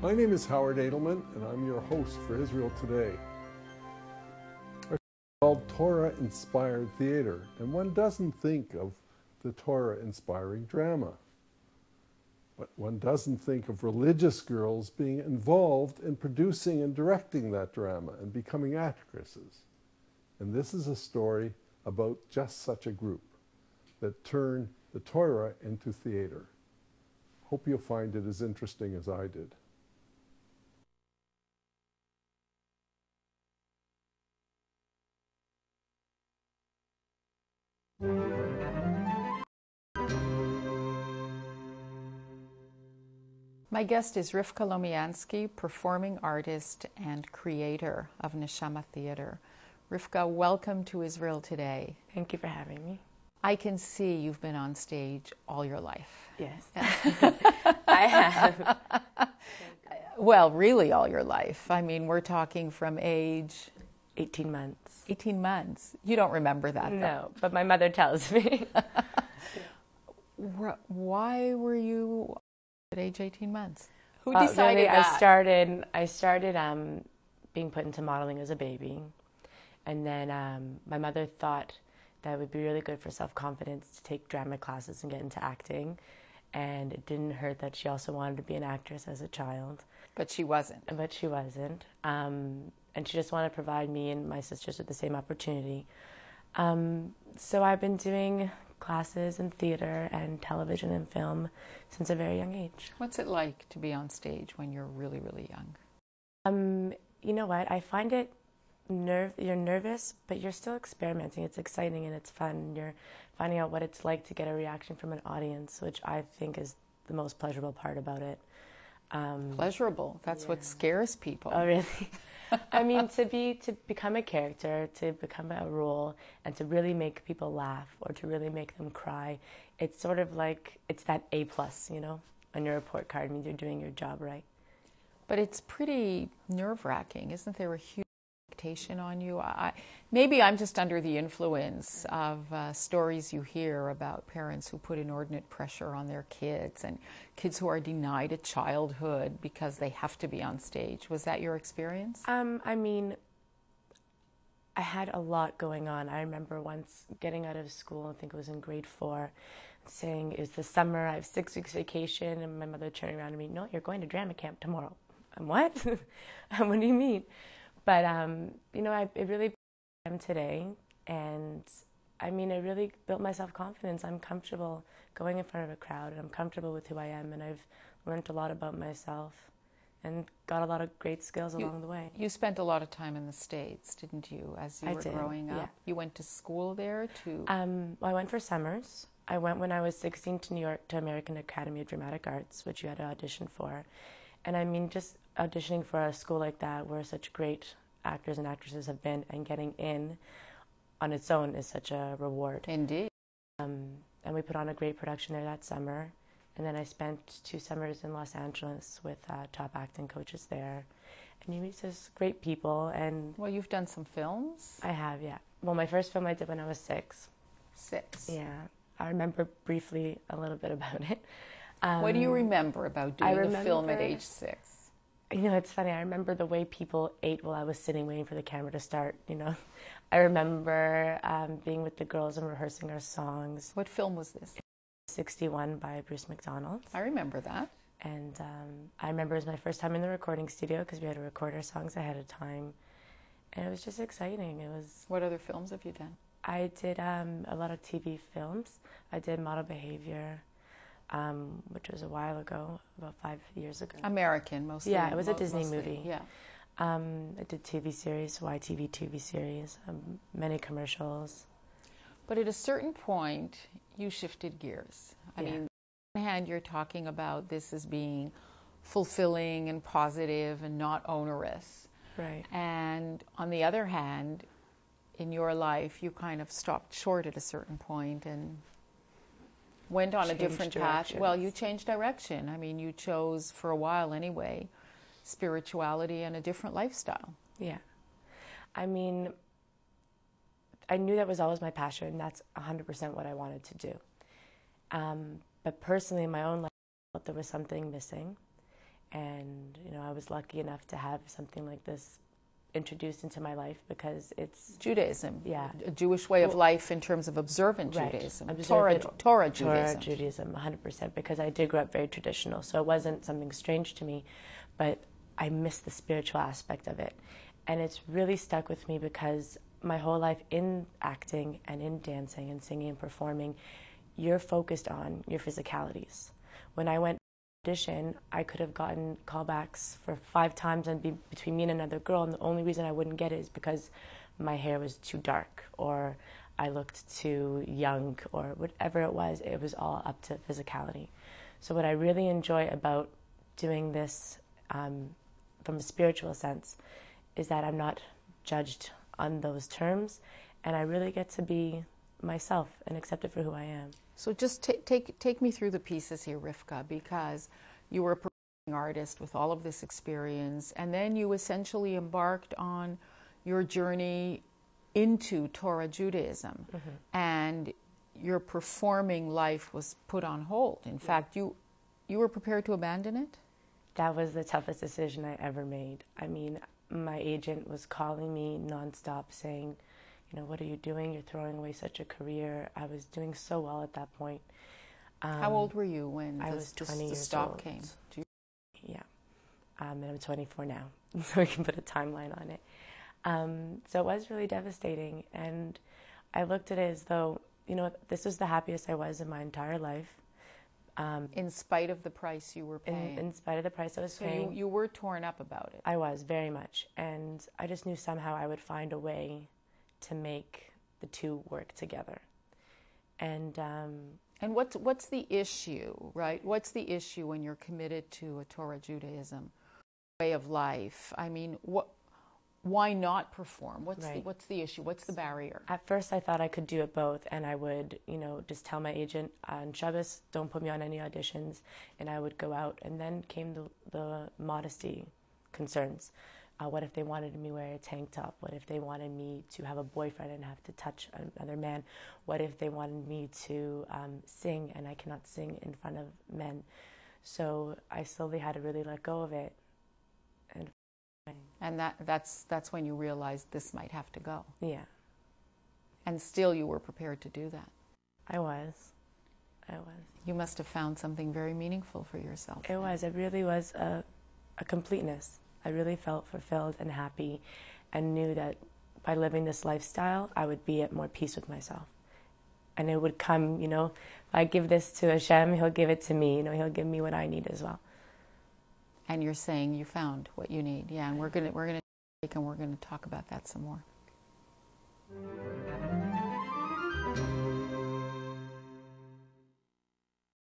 My name is Howard Edelman, and I'm your host for Israel Today. Our show is called Torah-inspired theater, and one doesn't think of the Torah-inspiring drama. But one doesn't think of religious girls being involved in producing and directing that drama and becoming actresses. And this is a story about just such a group that turned the Torah into theater. Hope you'll find it as interesting as I did. My guest is Rivka Lomiansky, performing artist and creator of Neshama Theatre. Rivka, welcome to Israel Today. Thank you for having me. I can see you've been on stage all your life. Yes, I have. Well, really all your life. I mean, we're talking from age... 18 months. 18 months. You don't remember that, though. No, but my mother tells me. Why were you at age 18 months? Who decided that? I started being put into modeling as a baby. And then my mother thought that it would be really good for self-confidence to take drama classes and get into acting. And it didn't hurt that she also wanted to be an actress as a child. But she wasn't. And she just wanted to provide me and my sisters with the same opportunity. So I've been doing classes in theater and television and film since a very young age. What's it like to be on stage when you're really, really young? You know what? I find it you're nervous, but you're still experimenting. It's exciting and it's fun. You're finding out what it's like to get a reaction from an audience, which I think is the most pleasurable part about it. Pleasurable? That's what scares people. Oh, really? I mean, to become a character, to become a role, and to really make people laugh or to really make them cry, it's sort of like, it's that A+, you know, on your report card. Means you're doing your job right. But it's pretty nerve-wracking. Isn't there a huge expectation on you? Maybe I'm just under the influence of stories you hear about parents who put inordinate pressure on their kids and kids who are denied a childhood because they have to be on stage. Was that your experience? I mean, I had a lot going on. I remember once getting out of school, I think it was in grade 4, saying it was the summer, I have 6 weeks vacation, and my mother turning around to me, no, you're going to drama camp tomorrow. And what? What do you mean? But, you know, it really am today, and I mean, it really built my self-confidence. I'm comfortable going in front of a crowd, and I'm comfortable with who I am, and I've learned a lot about myself and got a lot of great skills along the way. You spent a lot of time in the States, didn't you, as you were growing up? Yeah. You went to school there too? Well, I went for summers. I went when I was 16 to New York to American Academy of Dramatic Arts, which you had to audition for. And I mean, just auditioning for a school like that where such great actors and actresses have been, and getting in on its own is such a reward. Indeed. And we put on a great production there that summer. And then I spent 2 summers in Los Angeles with top acting coaches there. And you meet just great people. And well, you've done some films? I have, yeah. Well, my first film I did when I was 6. 6? Yeah. I remember briefly a little bit about it. What do you remember about doing a film at age 6? You know, it's funny. I remember the way people ate while I was sitting waiting for the camera to start, you know. I remember being with the girls and rehearsing our songs. What film was this? 61 by Bruce McDonald. I remember that. And I remember it was my first time in the recording studio because we had to record our songs ahead of time. And it was just exciting. It was. What other films have you done? I did a lot of TV films. I did Model Behavior, which was a while ago, about 5 years ago. American, mostly. Yeah, it was a Disney movie. Yeah. I did TV series, YTV TV series, many commercials. But at a certain point, you shifted gears. I mean, on the one hand, you're talking about this as being fulfilling and positive and not onerous. Right. And on the other hand, in your life, you kind of stopped short at a certain point and went on a different path. Well, you changed direction. I mean, you chose, for a while anyway, spirituality and a different lifestyle. Yeah. I mean, I knew that was always my passion. That's 100% what I wanted to do. But personally, in my own life, I felt there was something missing. And, you know, I was lucky enough to have something like this introduced into my life because it's Judaism. Yeah. A Jewish way of life in terms of observant Right. Judaism. Observant, Torah Judaism. Torah Judaism, 100%, because I did grow up very traditional, so it wasn't something strange to me, but I missed the spiritual aspect of it. And it's really stuck with me because my whole life in acting and in dancing and singing and performing, you're focused on your physicalities. When I went audition, I could have gotten callbacks for 5 times and be between me and another girl, and the only reason I wouldn't get it is because my hair was too dark or I looked too young or whatever it was all up to physicality. So what I really enjoy about doing this from a spiritual sense is that I'm not judged on those terms, and I really get to be myself and accepted for who I am. So just take me through the pieces here, Rivka, because you were a performing artist with all of this experience, and then you essentially embarked on your journey into Torah Judaism, and your performing life was put on hold. In fact, you were prepared to abandon it? That was the toughest decision I ever made. I mean, my agent was calling me nonstop saying, you know, what are you doing? You're throwing away such a career. I was doing so well at that point. How old were you when I was 20 the years stop old. came? Yeah. And I'm 24 now, so we can put a timeline on it. So it was really devastating. And I looked at it as though, you know, this was the happiest I was in my entire life. In spite of the price you were paying? In spite of the price I was paying. So you were torn up about it? I was, very much. And I just knew somehow I would find a way to make the two work together. And what's the issue, right? What's the issue when you're committed to a Torah Judaism way of life? I mean, why not perform? What's the issue? What's the barrier? At first I thought I could do it both, and I would, you know, just tell my agent on Shabbos, don't put me on any auditions, and I would go out. And then came the modesty concerns. What if they wanted me to wear a tank top? What if they wanted me to have a boyfriend and have to touch another man? What if they wanted me to sing and I cannot sing in front of men? So I slowly had to really let go of it. And that's when you realized this might have to go. Yeah. And still you were prepared to do that. I was. You must have found something very meaningful for yourself. It was. It really was a completeness. I really felt fulfilled and happy and knew that by living this lifestyle, I would be at more peace with myself. And it would come, you know, if I give this to Hashem, He'll give it to me. You know, He'll give me what I need as well. And you're saying you found what you need. Yeah, and we're gonna take and we're gonna talk about that some more.